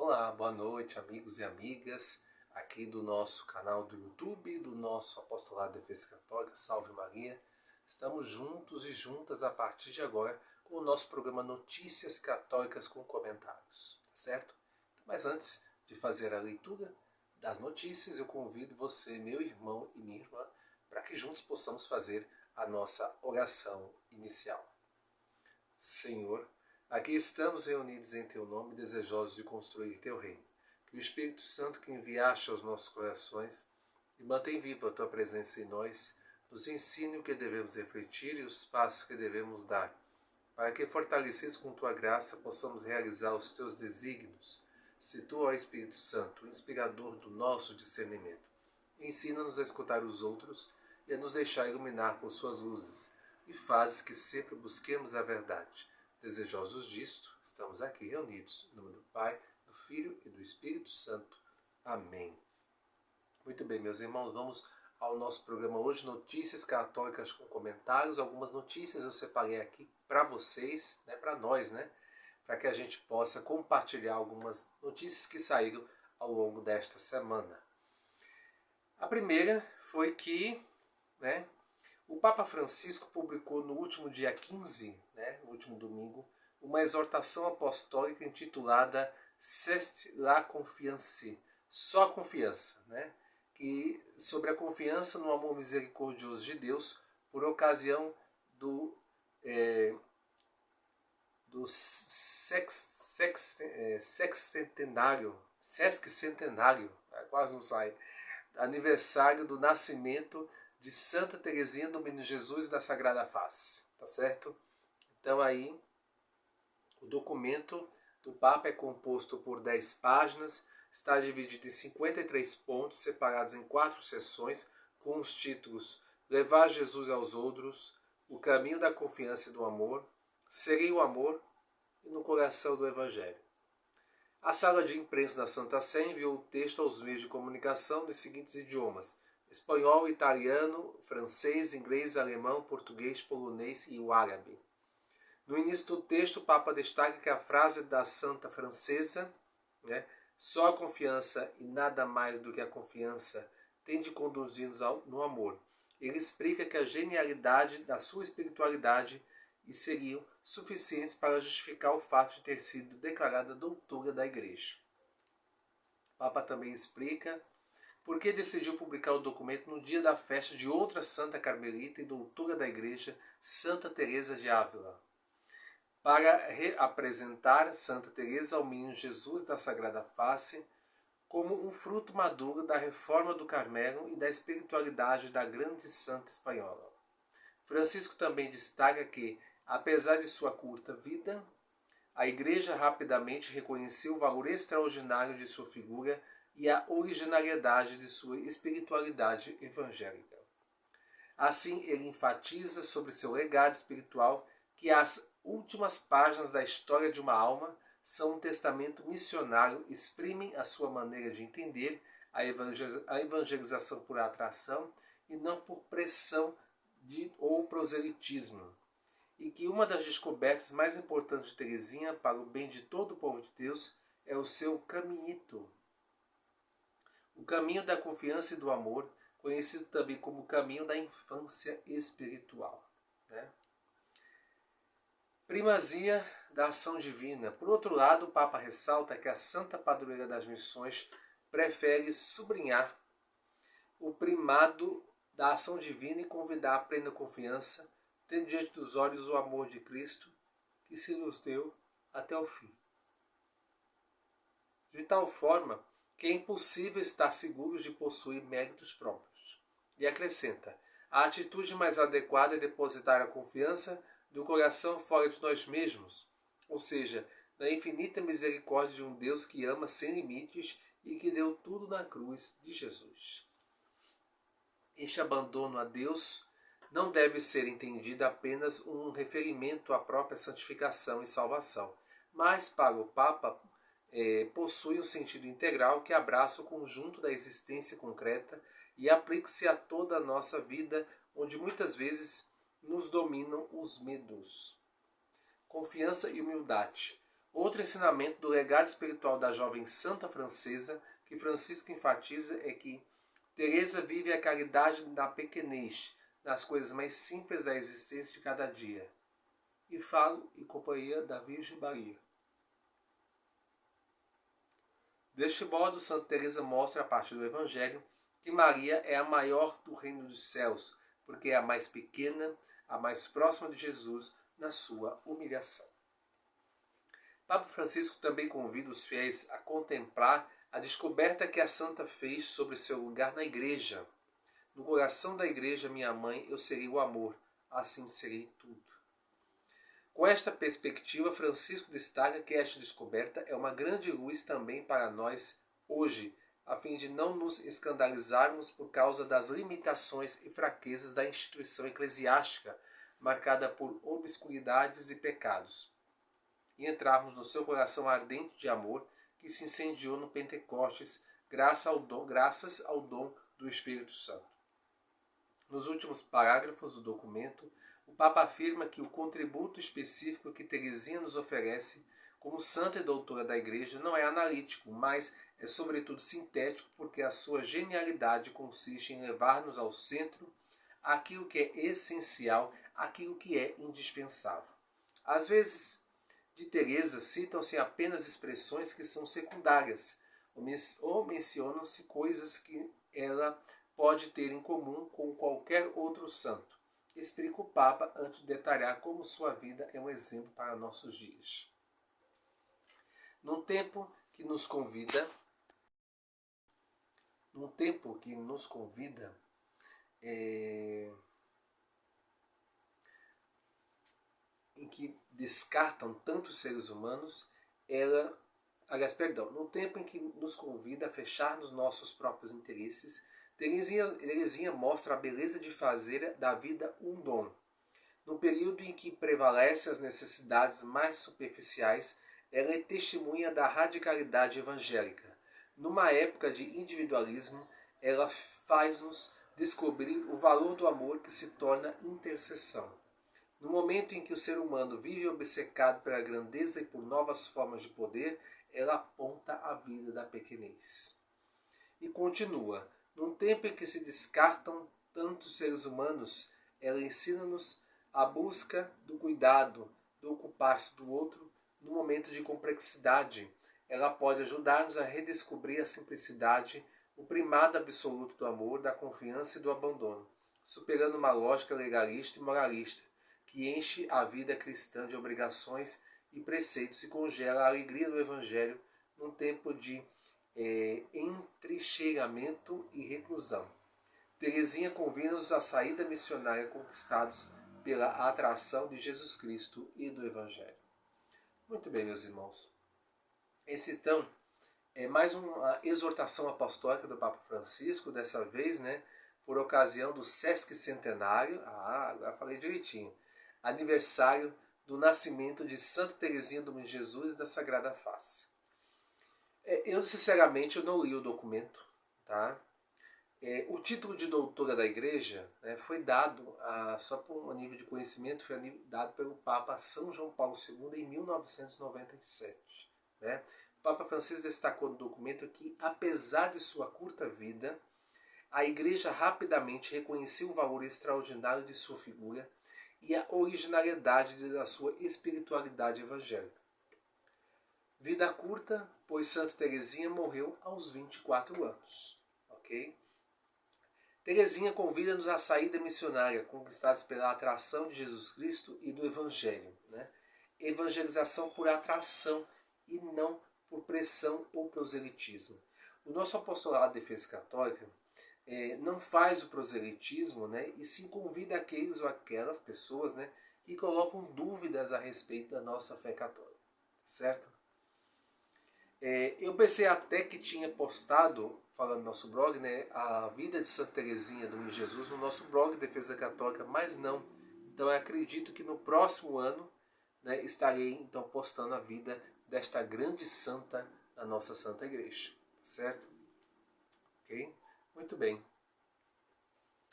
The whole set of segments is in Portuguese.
Olá, boa noite, amigos e amigas, aqui do nosso canal do YouTube, do nosso Apostolado de Defesa Católica, Salve Maria. Estamos juntos e juntas a partir de agora com o nosso programa Notícias Católicas com Comentários, tá certo? Mas antes de fazer a leitura das notícias, eu convido você, meu irmão e minha irmã, para que juntos possamos fazer a nossa oração inicial. Senhor, aqui estamos reunidos em Teu nome, desejosos de construir Teu reino. Que o Espírito Santo que enviaste aos nossos corações e mantém viva a Tua presença em nós, nos ensine o que devemos refletir e os passos que devemos dar, para que, fortalecidos com Tua graça, possamos realizar os Teus desígnios. Se Tu, ó Espírito Santo, o inspirador do nosso discernimento, ensina-nos a escutar os outros e a nos deixar iluminar por Suas luzes, e fazes que sempre busquemos a verdade. Desejosos disto, estamos aqui reunidos, em nome do Pai, do Filho e do Espírito Santo. Amém. Muito bem, meus irmãos, vamos ao nosso programa hoje, Notícias Católicas com Comentários. Algumas notícias eu separei aqui para vocês, para nós, para que a gente possa compartilhar algumas notícias que saíram ao longo desta semana. A primeira foi que, o Papa Francisco publicou no último dia 15, no último domingo, uma exortação apostólica intitulada C'est la confiance, só a confiança, que sobre a confiança no amor misericordioso de Deus por ocasião do sexcentenário, quase não sai, aniversário do nascimento de Santa Teresinha do Menino Jesus e da Sagrada Face, tá certo? Então aí, o documento do Papa é composto por 10 páginas, está dividido em 53 pontos, separados em 4 seções, com os títulos Levar Jesus aos Outros, O Caminho da Confiança e do Amor, Serei o Amor e No Coração do Evangelho. A sala de imprensa da Santa Sé enviou o texto aos meios de comunicação nos seguintes idiomas: espanhol, italiano, francês, inglês, alemão, português, polonês e o árabe. No início do texto, o Papa destaca que a frase da santa francesa, só a confiança e nada mais do que a confiança tem de conduzir-nos no amor. Ele explica que a genialidade da sua espiritualidade e seriam suficientes para justificar o fato de ter sido declarada doutora da Igreja. O Papa também explica por que decidiu publicar o documento no dia da festa de outra santa carmelita e doutora da Igreja, Santa Teresa de Ávila, para reapresentar Santa Teresa ao Menino Jesus da Sagrada Face como um fruto maduro da reforma do Carmelo e da espiritualidade da grande santa espanhola. Francisco também destaca que, apesar de sua curta vida, a Igreja rapidamente reconheceu o valor extraordinário de sua figura e a originalidade de sua espiritualidade evangélica. Assim, ele enfatiza sobre seu legado espiritual que as últimas páginas da história de uma alma são um testamento missionário, exprimem a sua maneira de entender a evangelização por atração e não por pressão ou proselitismo, e que uma das descobertas mais importantes de Teresinha para o bem de todo o povo de Deus é o seu caminhito, o caminho da confiança e do amor, conhecido também como o caminho da infância espiritual. Primazia da ação divina. Por outro lado, o Papa ressalta que a Santa Padroeira das Missões prefere sublinhar o primado da ação divina e convidar a plena confiança, tendo diante dos olhos o amor de Cristo, que se nos deu até o fim. De tal forma que é impossível estar seguros de possuir méritos próprios. E acrescenta, a atitude mais adequada é depositar a confiança do coração fora de nós mesmos, ou seja, na infinita misericórdia de um Deus que ama sem limites e que deu tudo na cruz de Jesus. Este abandono a Deus não deve ser entendido apenas um referimento à própria santificação e salvação, mas para o Papa possui um sentido integral que abraça o conjunto da existência concreta e aplica-se a toda a nossa vida, onde muitas vezes nos dominam os medos. Confiança e humildade. Outro ensinamento do legado espiritual da jovem santa francesa que Francisco enfatiza é que Teresa vive a caridade na pequenez, nas coisas mais simples da existência de cada dia. E falo em companhia da Virgem Maria. Deste modo, Santa Teresa mostra a partir do Evangelho que Maria é a maior do reino dos céus, porque é a mais pequena, a mais próxima de Jesus na sua humilhação. Papa Francisco também convida os fiéis a contemplar a descoberta que a santa fez sobre seu lugar na igreja. No coração da igreja, minha mãe, eu serei o amor, assim serei tudo. Com esta perspectiva, Francisco destaca que esta descoberta é uma grande luz também para nós hoje, a fim de não nos escandalizarmos por causa das limitações e fraquezas da instituição eclesiástica, marcada por obscuridades e pecados, e entrarmos no seu coração ardente de amor que se incendiou no Pentecostes, graças ao dom do Espírito Santo. Nos últimos parágrafos do documento, o Papa afirma que o contributo específico que Teresinha nos oferece como santa e doutora da Igreja não é analítico, mas é sobretudo sintético, porque a sua genialidade consiste em levar-nos ao centro aquilo que é essencial, aquilo que é indispensável. Às vezes, de Teresa citam-se apenas expressões que são secundárias, ou mencionam-se coisas que ela pode ter em comum com qualquer outro santo. Explica o Papa antes de detalhar como sua vida é um exemplo para nossos dias. Num tempo que nos convida, em que descartam tantos seres humanos, no tempo em que nos convida a fechar nos nossos próprios interesses, Teresinha mostra a beleza de fazer da vida um dom. No período em que prevalecem as necessidades mais superficiais, ela é testemunha da radicalidade evangélica. Numa época de individualismo, ela faz-nos descobrir o valor do amor que se torna intercessão. No momento em que o ser humano vive obcecado pela grandeza e por novas formas de poder, ela aponta a vida da pequenez. E continua, num tempo em que se descartam tantos seres humanos, ela ensina-nos a busca do cuidado, do ocupar-se do outro no momento de complexidade. Ela pode ajudar-nos a redescobrir a simplicidade, o primado absoluto do amor, da confiança e do abandono, superando uma lógica legalista e moralista, que enche a vida cristã de obrigações e preceitos e congela a alegria do Evangelho num tempo de entrincheiramento e reclusão. Teresinha convida-nos à saída missionária conquistados pela atração de Jesus Cristo e do Evangelho. Muito bem, meus irmãos. Esse, então, é mais uma exortação apostólica do Papa Francisco, dessa vez, por ocasião do Sesquicentenário, agora falei direitinho, aniversário do nascimento de Santa Teresinha do Menino Jesus e da Sagrada Face. Eu, sinceramente, eu não li o documento, tá? O título de doutora da Igreja foi dado, só por um nível de conhecimento, foi dado pelo Papa São João Paulo II em 1997. O Papa Francisco destacou no documento que, apesar de sua curta vida, a Igreja rapidamente reconheceu o valor extraordinário de sua figura e a originalidade da sua espiritualidade evangélica. Vida curta, pois Santa Teresinha morreu aos 24 anos. Ok? Teresinha convida-nos à saída missionária, conquistados pela atração de Jesus Cristo e do Evangelho. Evangelização por atração e não por pressão ou proselitismo. O nosso apostolado de defesa católica não faz o proselitismo, e sim convida aqueles ou aquelas pessoas que colocam dúvidas a respeito da nossa fé católica. Certo? Eu pensei até que tinha postado, falando no nosso blog, a vida de Santa Teresinha do Menino Jesus no nosso blog Defesa Católica, mas não. Então eu acredito que no próximo ano estarei então postando a vida desta grande santa da nossa Santa Igreja. Certo? Ok? Muito bem.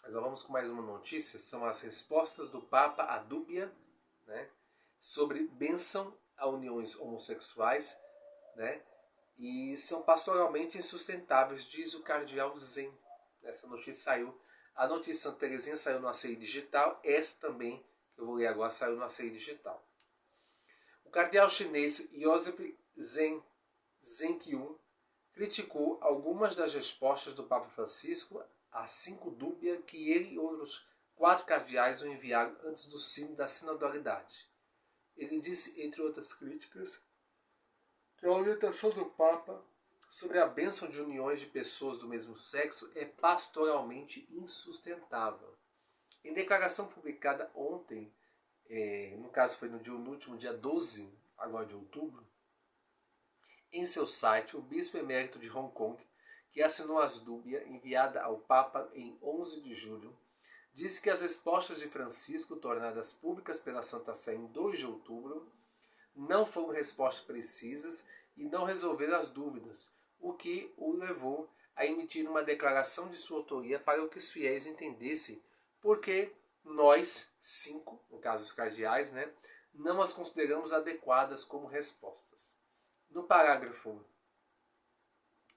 Agora vamos com mais uma notícia. São as respostas do Papa a dúbia sobre bênção a uniões homossexuais, né? E são pastoralmente insustentáveis, diz o cardeal Zen. Essa notícia saiu, a notícia de Santa Teresinha saiu no ACI Digital, essa também, que eu vou ler agora, saiu no ACI Digital. O cardeal chinês Joseph Zenkyun criticou algumas das respostas do Papa Francisco às 5 dúbias que ele e outros 4 cardeais o enviaram antes do sino da sinodalidade. Ele disse, entre outras críticas, que a orientação do Papa sobre a bênção de uniões de pessoas do mesmo sexo é pastoralmente insustentável. Em declaração publicada ontem, no caso foi no último dia 12 agora de outubro, em seu site, o bispo emérito de Hong Kong, que assinou as dúbias enviada ao Papa em 11 de julho, disse que as respostas de Francisco, tornadas públicas pela Santa Sé em 2 de outubro, não foram respostas precisas e não resolveram as dúvidas, o que o levou a emitir uma declaração de sua autoria para que os fiéis entendessem porque nós, 5, no caso os cardeais, né, não as consideramos adequadas como respostas. No parágrafo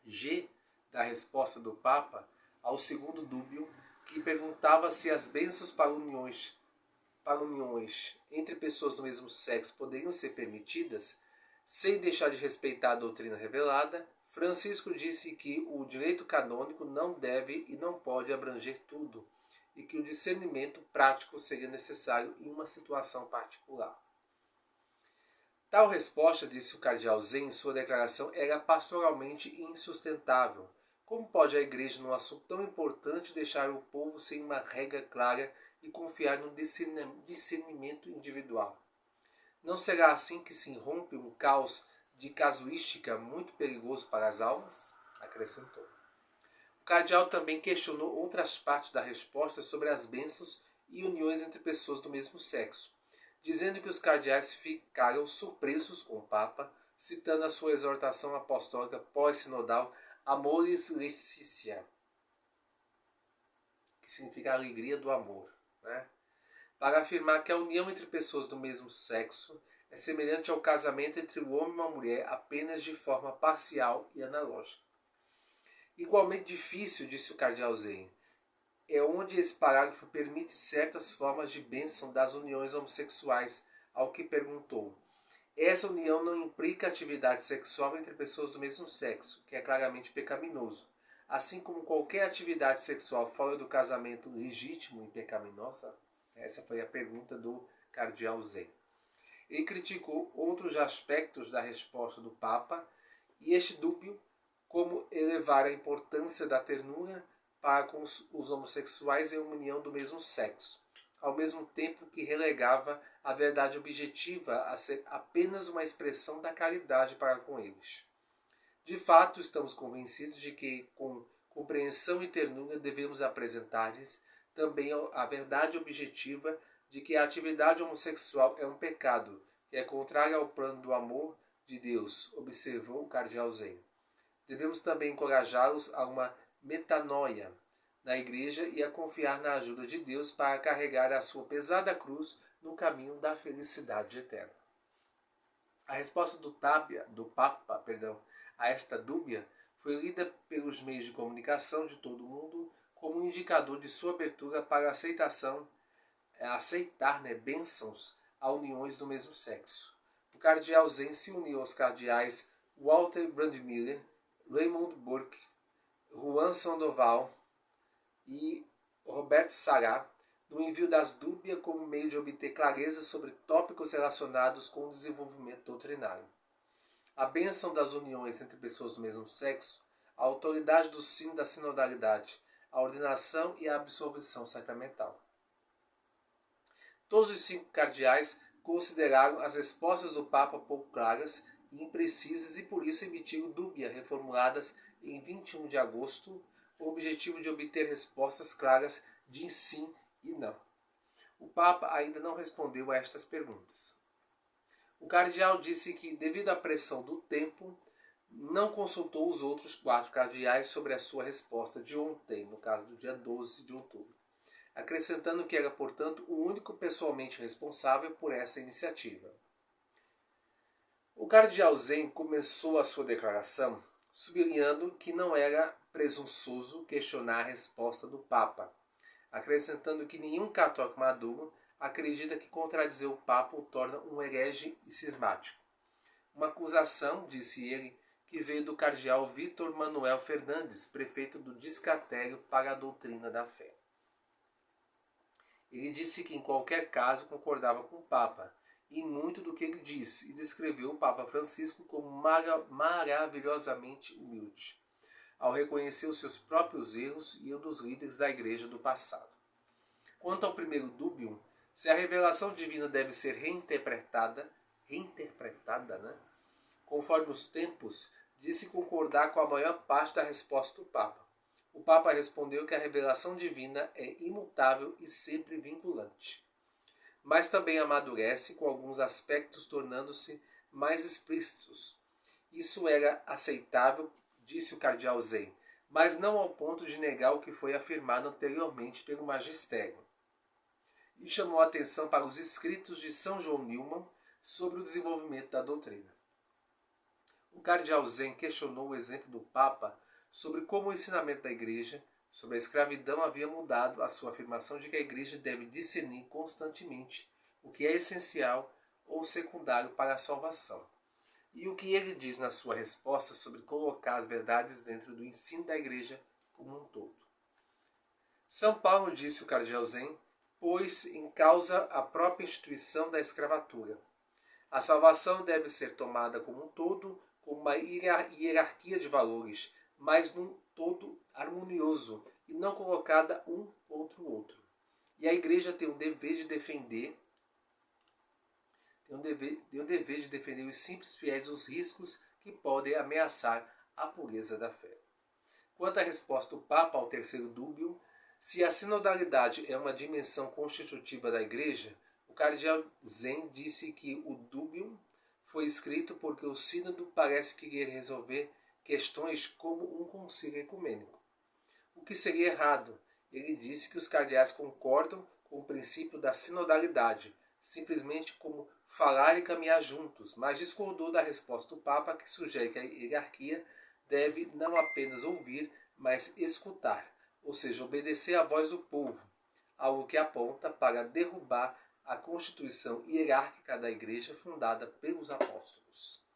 G da resposta do Papa ao segundo dúbio, que perguntava se as bênçãos para uniões entre pessoas do mesmo sexo poderiam ser permitidas, sem deixar de respeitar a doutrina revelada, Francisco disse que o direito canônico não deve e não pode abranger tudo, e que o discernimento prático seria necessário em uma situação particular. Tal resposta, disse o cardeal Zen em sua declaração, era pastoralmente insustentável. Como pode a Igreja, num assunto tão importante, deixar o povo sem uma regra clara e confiar no discernimento individual? Não será assim que se rompe um caos de casuística muito perigoso para as almas? Acrescentou. O cardeal também questionou outras partes da resposta sobre as bênçãos e uniões entre pessoas do mesmo sexo, dizendo que os cardeais ficaram surpresos com o Papa, citando a sua exortação apostólica pós-sinodal Amoris Laetitia, que significa alegria do amor, né? Para afirmar que a união entre pessoas do mesmo sexo é semelhante ao casamento entre o homem e uma mulher apenas de forma parcial e analógica. Igualmente difícil, disse o cardeal Zen, é onde esse parágrafo permite certas formas de bênção das uniões homossexuais, ao que perguntou. Essa união não implica atividade sexual entre pessoas do mesmo sexo, que é claramente pecaminoso, assim como qualquer atividade sexual fora do casamento legítimo e pecaminosa? Essa foi a pergunta do cardeal Zen. Ele criticou outros aspectos da resposta do Papa e este dúbio, como elevar a importância da ternura para com os homossexuais em uma união do mesmo sexo, ao mesmo tempo que relegava a verdade objetiva a ser apenas uma expressão da caridade para com eles. De fato, estamos convencidos de que, com compreensão e ternura, devemos apresentar-lhes também a verdade objetiva de que a atividade homossexual é um pecado, que é contrário ao plano do amor de Deus, observou o cardeal Zen. Devemos também encorajá-los a uma metanoia na Igreja e a confiar na ajuda de Deus para carregar a sua pesada cruz no caminho da felicidade eterna. A resposta do Papa a esta dúbia foi lida pelos meios de comunicação de todo o mundo como um indicador de sua abertura para aceitar bênçãos a uniões do mesmo sexo. O cardeal Zen se uniu aos cardeais Walter Brandmiller, Raymond Burke, Juan Sandoval e Roberto Sará no envio das dúbias como meio de obter clareza sobre tópicos relacionados com o desenvolvimento doutrinário. A bênção das uniões entre pessoas do mesmo sexo, a autoridade do sino da sinodalidade, a ordenação e a absolvição sacramental. Todos os 5 cardeais consideraram as respostas do Papa pouco claras e imprecisas e por isso emitiram dúbias reformuladas em 21 de agosto com o objetivo de obter respostas claras de sim e não. O Papa ainda não respondeu a estas perguntas. O cardeal disse que, devido à pressão do tempo, não consultou os outros 4 cardeais sobre a sua resposta de ontem, no caso do dia 12 de outubro, acrescentando que era, portanto, o único pessoalmente responsável por essa iniciativa. O cardeal Zen começou a sua declaração sublinhando que não era presunçoso questionar a resposta do Papa, acrescentando que nenhum católico maduro acredita que contradizer o Papa o torna um herege e cismático. Uma acusação, disse ele, que veio do cardeal Vítor Manuel Fernandes, prefeito do Discatério para a Doutrina da Fé. Ele disse que em qualquer caso concordava com o Papa, em muito do que ele disse, e descreveu o Papa Francisco como maravilhosamente humilde, ao reconhecer os seus próprios erros e o dos líderes da Igreja do passado. Quanto ao primeiro dúbio, se a revelação divina deve ser reinterpretada, conforme os tempos, disse concordar com a maior parte da resposta do Papa. O Papa respondeu que a revelação divina é imutável e sempre vinculante, mas também amadurece com alguns aspectos tornando-se mais explícitos. Isso era aceitável, disse o cardeal Zen, mas não ao ponto de negar o que foi afirmado anteriormente pelo magistério. E chamou a atenção para os escritos de São João Neumann sobre o desenvolvimento da doutrina. O cardeal Zen questionou o exemplo do Papa sobre como o ensinamento da Igreja sobre a escravidão havia mudado a sua afirmação de que a Igreja deve discernir constantemente o que é essencial ou secundário para a salvação, e o que ele diz na sua resposta sobre colocar as verdades dentro do ensino da Igreja como um todo. São Paulo, disse o cardeal Zen, pôs em causa a própria instituição da escravatura. A salvação deve ser tomada como um todo, como uma hierarquia de valores, mas num todo harmonioso e não colocada um contra o outro. E a Igreja tem o dever de defender os simples fiéis dos riscos que podem ameaçar a pureza da fé. Quanto à resposta do Papa ao terceiro dúbio, se a sinodalidade é uma dimensão constitutiva da Igreja, o cardeal Zen disse que o dúbio foi escrito porque o sínodo parece querer resolver questões como um concílio ecumênico, o que seria errado. Ele disse que os cardeais concordam com o princípio da sinodalidade, simplesmente como falar e caminhar juntos, mas discordou da resposta do Papa, que sugere que a hierarquia deve não apenas ouvir, mas escutar, ou seja, obedecer à voz do povo, algo que aponta para derrubar a constituição hierárquica da Igreja fundada pelos apóstolos.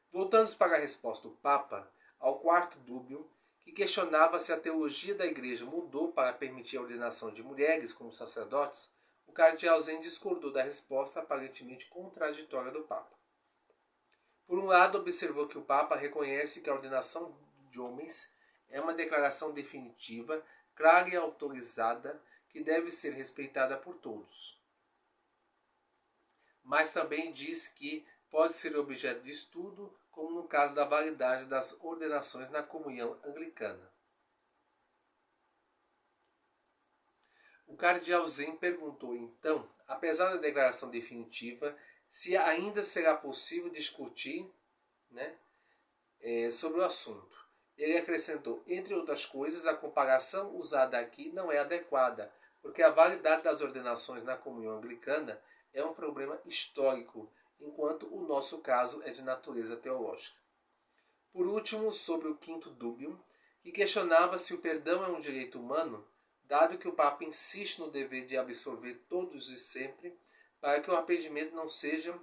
Voltando para a resposta do Papa, ao quarto dúbio, que questionava se a teologia da Igreja mudou para permitir a ordenação de mulheres como sacerdotes, o cardeal Zen discordou da resposta aparentemente contraditória do Papa. Por um lado, observou que o Papa reconhece que a ordenação de homens é uma declaração definitiva, clara e autorizada, que deve ser respeitada por todos. Mas também diz que pode ser objeto de estudo, como no caso da validade das ordenações na comunhão anglicana. O cardeal Zen perguntou então, apesar da declaração definitiva, se ainda será possível discutir sobre o assunto. Ele acrescentou, entre outras coisas, a comparação usada aqui não é adequada, porque a validade das ordenações na comunhão anglicana é um problema histórico, enquanto o nosso caso é de natureza teológica. Por último, sobre o quinto dúbio, que questionava se o perdão é um direito humano, dado que o Papa insiste no dever de absolver todos e sempre, para que o arrependimento não seja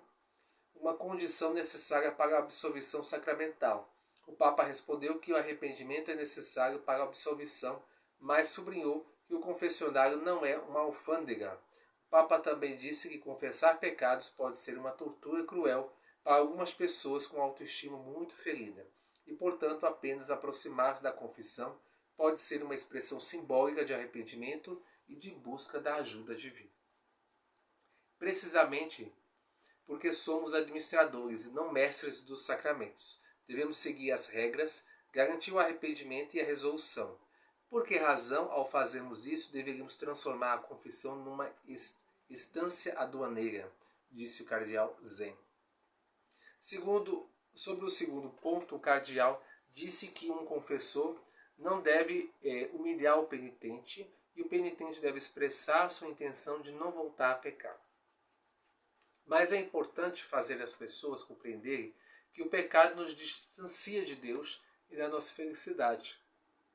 uma condição necessária para a absolvição sacramental. O Papa respondeu que o arrependimento é necessário para a absolvição, mas sublinhou que o confessionário não é uma alfândega. O Papa também disse que confessar pecados pode ser uma tortura cruel para algumas pessoas com autoestima muito ferida, e, portanto, apenas aproximar-se da confissão pode ser uma expressão simbólica de arrependimento e de busca da ajuda divina. Precisamente porque somos administradores e não mestres dos sacramentos, devemos seguir as regras, garantir o arrependimento e a resolução. Por que razão, ao fazermos isso, deveríamos transformar a confissão numa instância aduaneira, disse o cardeal Zen. Sobre o segundo ponto, o cardeal disse que um confessor não deve humilhar o penitente e o penitente deve expressar sua intenção de não voltar a pecar. Mas é importante fazer as pessoas compreenderem que o pecado nos distancia de Deus e da nossa felicidade.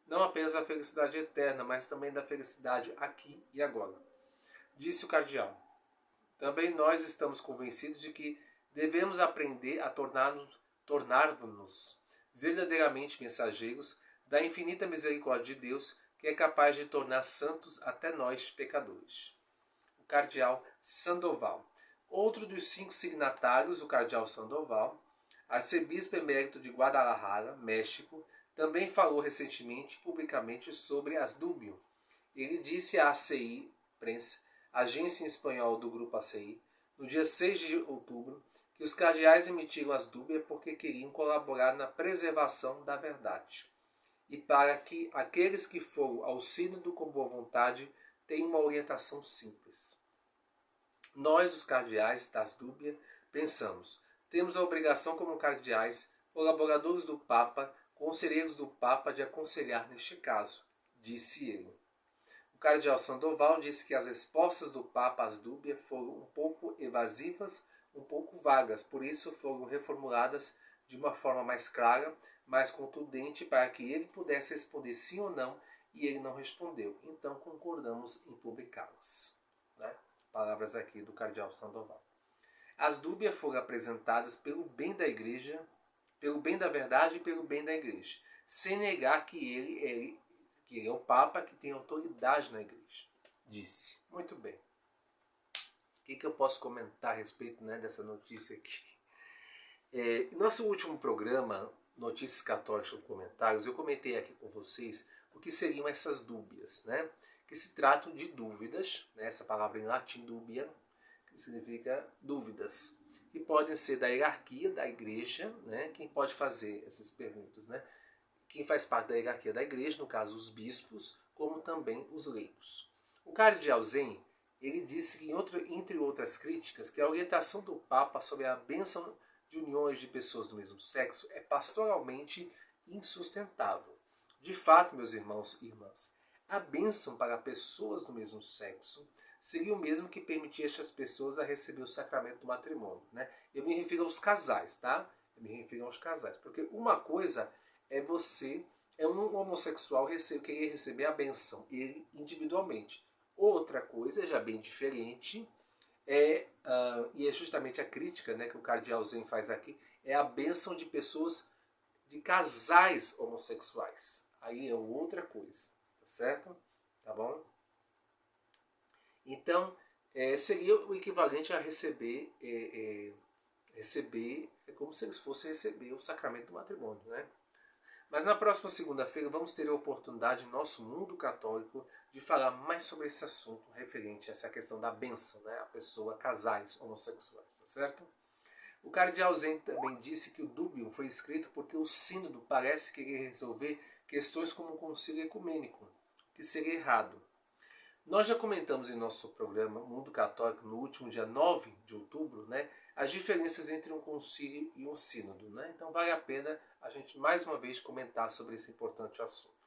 Não apenas da felicidade eterna, mas também da felicidade aqui e agora. Disse o cardeal. Também nós estamos convencidos de que devemos aprender a tornar-nos verdadeiramente mensageiros da infinita misericórdia de Deus, que é capaz de tornar santos até nós, pecadores. O cardeal Sandoval. Outro dos 5 signatários, o cardeal Sandoval, arcebispo emérito de Guadalajara, México, também falou recentemente publicamente sobre as Dúbio. Ele disse à ACI Prensa, agência em espanhol do grupo ACI, no dia 6 de outubro, que os cardeais emitiram as Dúbias porque queriam colaborar na preservação da verdade e para que aqueles que foram ao sínodo com boa vontade tenham uma orientação simples. Nós, os cardeais das Dúbias, pensamos, temos a obrigação como cardeais, colaboradores do Papa, conselheiros do Papa, de aconselhar neste caso, disse ele. O cardeal Sandoval disse que as respostas do Papa às Dúbias foram um pouco evasivas, um pouco vagas, por isso foram reformuladas de uma forma mais clara, mais contundente, para que ele pudesse responder sim ou não, e ele não respondeu. Então concordamos em publicá-las. Né? Palavras aqui do cardeal Sandoval. As Dúbias foram apresentadas pelo bem da Igreja, pelo bem da verdade e pelo bem da Igreja, sem negar que ele é o Papa que tem autoridade na Igreja. Disse. Muito bem. O que eu posso comentar a respeito, né, dessa notícia aqui? Em nosso último programa, Notícias Católicas com Comentários, eu comentei aqui com vocês o que seriam essas dúbias, né? Que se tratam de dúvidas, né? Essa palavra em latim, dúbia, que significa dúvidas, que podem ser da hierarquia da Igreja, né? Quem pode fazer essas perguntas, né? Quem faz parte da hierarquia da Igreja, no caso os bispos, como também os leigos. O cardeal Zen, ele disse que, entre outras críticas, que a orientação do Papa sobre a bênção de uniões de pessoas do mesmo sexo é pastoralmente insustentável. De fato, meus irmãos e irmãs, a bênção para pessoas do mesmo sexo seria o mesmo que permitir estas pessoas a receber o sacramento do matrimônio. Né? Eu me refiro aos casais, tá? Eu me refiro aos casais, porque uma coisa é um homossexual querer receber a bênção, ele individualmente. Outra coisa, já bem diferente, e é justamente a crítica, né, que o cardeal Zen faz aqui, é a bênção de pessoas, de casais homossexuais. Aí é outra coisa, tá certo? Tá bom? Então, seria o equivalente a receber, é como se eles fossem receber o sacramento do matrimônio, né? Mas na próxima segunda-feira vamos ter a oportunidade em nosso mundo católico de falar mais sobre esse assunto referente a essa questão da bênção, né? A pessoa, casais homossexuais, tá certo? O cardeal Zen também disse que o Dúbio foi escrito porque o sínodo parece querer resolver questões como o concílio ecumênico, que seria errado. Nós já comentamos em nosso programa Mundo Católico no último dia 9 de outubro, né, as diferenças entre um concílio e um sínodo. Né? Então vale a pena a gente mais uma vez comentar sobre esse importante assunto.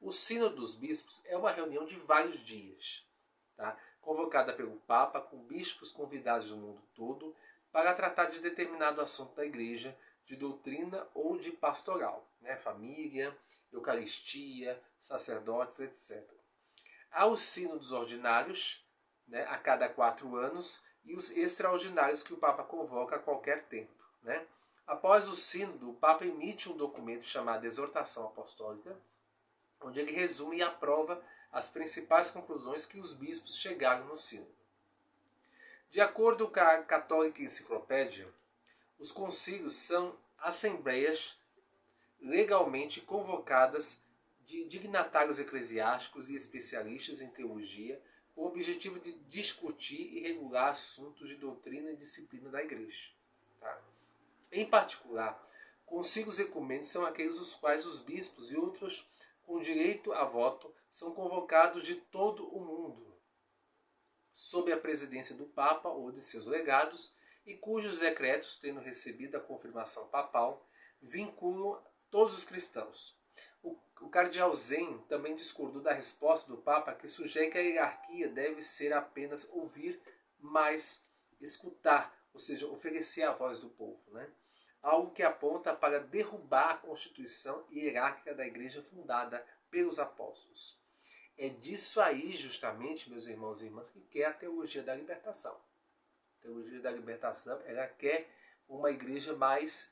O sínodo dos bispos é uma reunião de vários dias, tá? Convocada pelo Papa com bispos convidados do mundo todo para tratar de determinado assunto da Igreja, de doutrina ou de pastoral, né? Família, Eucaristia, sacerdotes, etc. Há os sínodos ordinários, né, a cada 4 anos, e os extraordinários que o Papa convoca a qualquer tempo. Né? Após o sínodo, o Papa emite um documento chamado Exortação Apostólica, onde ele resume e aprova as principais conclusões que os bispos chegaram no sínodo. De acordo com a Católica Enciclopédia, os concílios são assembleias legalmente convocadas de dignatários eclesiásticos e especialistas em teologia com o objetivo de discutir e regular assuntos de doutrina e disciplina da Igreja. Tá? Em particular, concílios ecumênicos são aqueles os quais os bispos e outros com direito a voto são convocados de todo o mundo, sob a presidência do Papa ou de seus legados, e cujos decretos, tendo recebido a confirmação papal, vinculam todos os cristãos. O cardeal Zen também discordou da resposta do Papa que sugere que a hierarquia deve ser apenas ouvir, mas escutar ou seja, oferecer a voz do povo, né? Algo que aponta para derrubar a constituição hierárquica da igreja fundada pelos apóstolos. É disso aí, justamente, meus irmãos e irmãs, que quer a teologia da libertação. A teologia da libertação, ela quer uma igreja mais,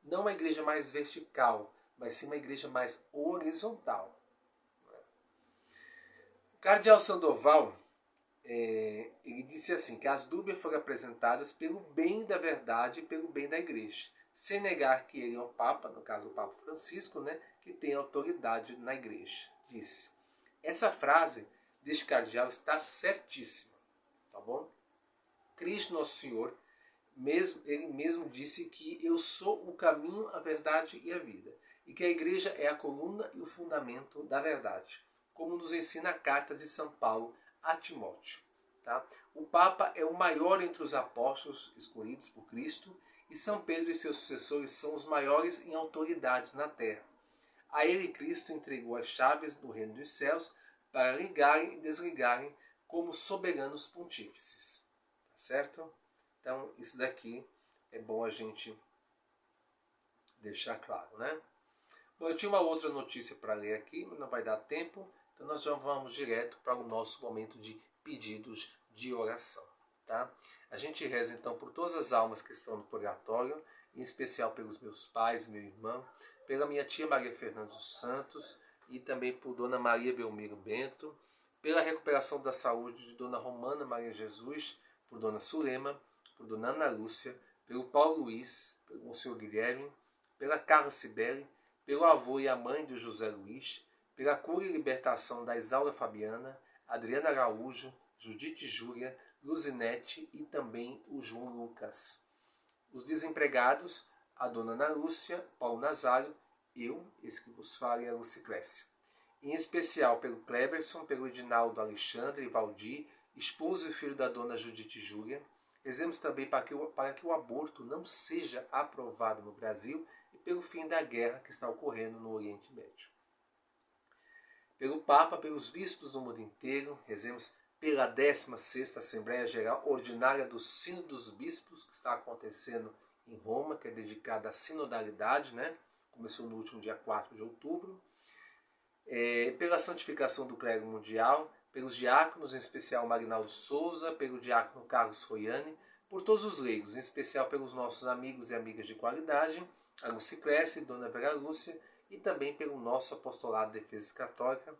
não uma igreja mais vertical, mas sim uma igreja mais horizontal. O cardeal Sandoval, ele disse assim, que as dúvidas foram apresentadas pelo bem da verdade e pelo bem da igreja, sem negar que ele é o Papa, no caso o Papa Francisco, né, que tem autoridade na igreja. Disse. Essa frase deste cardeal está certíssima, tá bom? Cristo Nosso Senhor, ele mesmo disse que eu sou o caminho, a verdade e a vida, e que a igreja é a coluna e o fundamento da verdade, como nos ensina a carta de São Paulo a Timóteo. Tá? O Papa é o maior entre os apóstolos escolhidos por Cristo, e São Pedro e seus sucessores são os maiores em autoridades na terra. A ele Cristo entregou as chaves do reino dos céus para ligarem e desligarem como soberanos pontífices. Tá certo? Então, isso daqui é bom a gente deixar claro, né? Bom, eu tinha uma outra notícia para ler aqui, mas não vai dar tempo. Então, nós já vamos direto para o nosso momento de pedidos de oração. Tá? A gente reza, então, por todas as almas que estão no purgatório, em especial pelos meus pais, meu irmão, pela minha tia Maria Fernanda dos Santos e também por Dona Maria Belmiro Bento, pela recuperação da saúde de Dona Romana Maria Jesus, por Dona Sulema, por Dona Ana Lúcia, pelo Paulo Luiz, pelo Monsenhor Guilherme, pela Carla Cibele, pelo avô e a mãe do José Luiz, pela cura e libertação da Isaura Fabiana, Adriana Araújo, Judite Júlia, Luzinete e também o João Lucas. Os desempregados, a Dona Ana Lúcia, Paulo Nazário, eu, esse que vos falo, e a Luciclécia. Em especial pelo Kleberson, pelo Edinaldo Alexandre e Valdir, esposo e filho da Dona Judite Júlia. Rezemos também para que o aborto não seja aprovado no Brasil e pelo fim da guerra que está ocorrendo no Oriente Médio. Pelo Papa, pelos bispos do mundo inteiro, rezemos pela 16ª Assembleia Geral Ordinária do Sínodo dos Bispos, que está acontecendo em Roma, que é dedicada à sinodalidade, né? Começou no último dia 4 de outubro. Pela santificação do clero mundial, pelos diáconos, em especial Marinaldo Souza, pelo diácono Carlos Foiane, por todos os leigos, em especial pelos nossos amigos e amigas de qualidade, a Luciclécia e Dona Vera Lúcia, e também pelo nosso apostolado de defesa católica.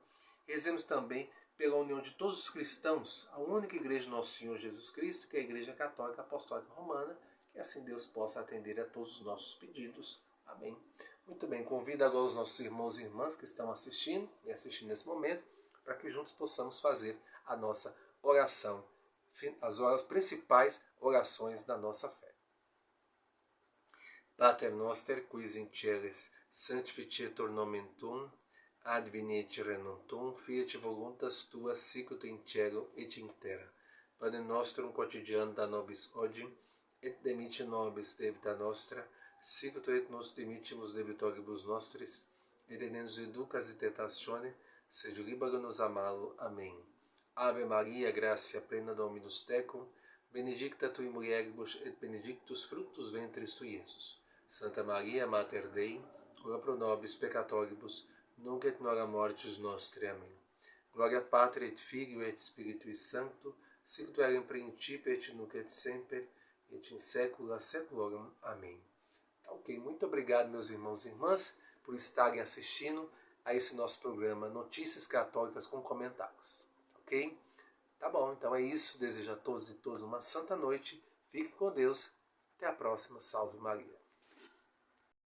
Rezemos também pela união de todos os cristãos, a única igreja de Nosso Senhor Jesus Cristo, que é a Igreja Católica Apostólica Romana, que assim Deus possa atender a todos os nossos pedidos. Amém. Muito bem, convido agora os nossos irmãos e irmãs que estão assistindo nesse momento, para que juntos possamos fazer a nossa oração, as principais orações da nossa fé. Pater noster, quis in celis, sanctificetur nomen tuum, adveniet regnum tuum, fiat voluntas tua sicut in cielo et in terra. Pane nostrum quotidianum da nobis hodie, et dimitte nobis debita nostra, sicut et nos dimittimus debitoribus nostris, et ne nos inducas in tentatione, sed libera nos a malo. Amém. Ave Maria, gratia plena Dominus tecum, benedicta tui mulieribus et benedictus fructus ventris tui, Iesus. Santa Maria, Mater Dei, ora pro nobis peccatoribus, nunc et nora mortis nostri. Amém. Gloria Patri et Filio et Spiritui Sancto, sic era in principio et nunc et semper, et in saecula saeculorum. Amém. Tá ok? Muito obrigado, meus irmãos e irmãs, por estarem assistindo a esse nosso programa Notícias Católicas com Comentários. Ok? Tá bom, então é isso. Desejo a todos e todas uma santa noite. Fique com Deus. Até a próxima. Salve Maria.